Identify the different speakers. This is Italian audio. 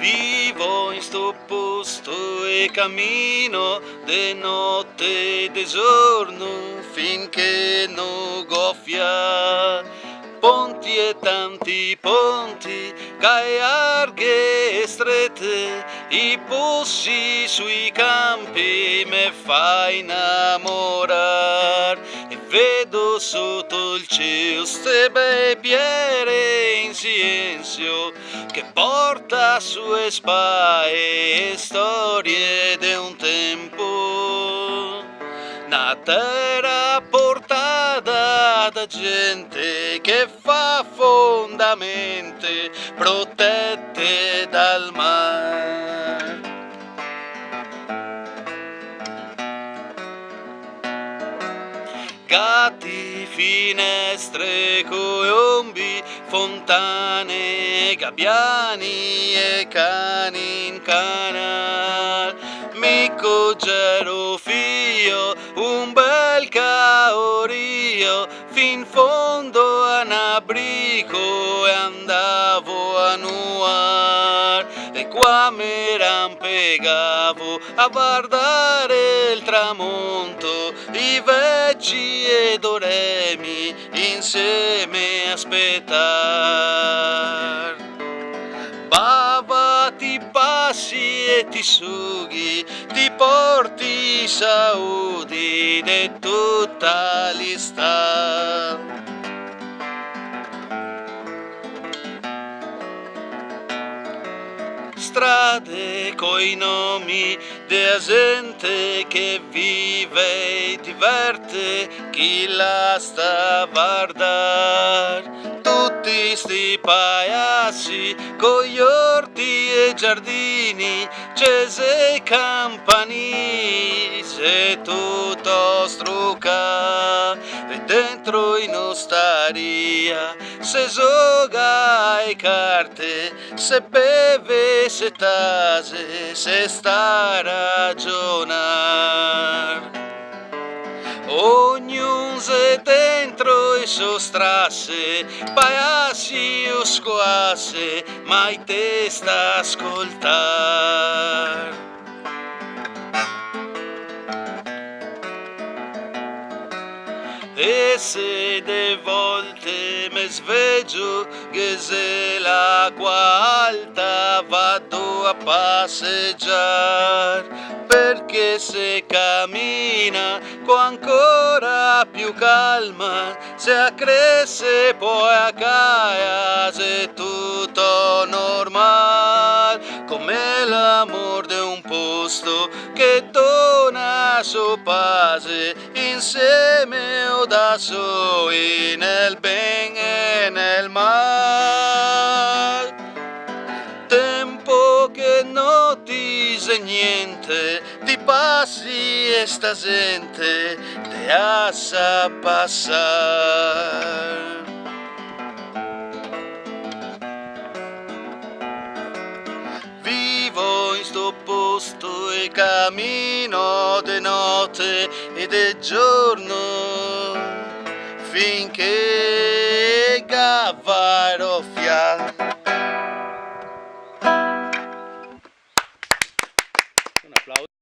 Speaker 1: Vivo in sto posto e cammino de notte e de giorno finché non goffia ponti e tanti ponti, cae larghe e strette, i possi sui campi me fa innamorar e vedo sotto il cielo ste bei biere in silenzio che porta sue spalle storie de un tempo, una terra portata da gente che fa fondamente protette dal mare. Gatti, finestre, colombi, fontane, gabbiani e cani in canal. Mico Gerofio, un bel caorio, fin fondo a Nabrico e andavo a nuar. E qua mi rampegavo a guardare il tramonto, i vecchi ed oremi insieme aspettar. Bava ti passi e ti sughi, ti porti i saudi di tutta l'istà. Strade coi nomi della gente che vive e diverte, chi la sta a guardar. Tutti sti paesi con gli orti e giardini, cese e campanili, se tutto struca e dentro in ostaria se gioga e carte, se beve, se tase, se sta a ragionar. Ognuno se dentro e sostrasse, paesi o squasse, mai testa ascoltar. E se de volte me sveglio che se l'acqua alta vado a passeggiar, perché se cammina con ancora più calma, se accresce poi a caia, se tutto normal, come l'amor de un posto che dona su pace insieme o da soli nel ben e nel mal. Tempo che non dice niente, ti passi e sta gente te assa passar. Vivo in sto posto e cammino de notte e de giorno finché gavaro fial. Un applauso.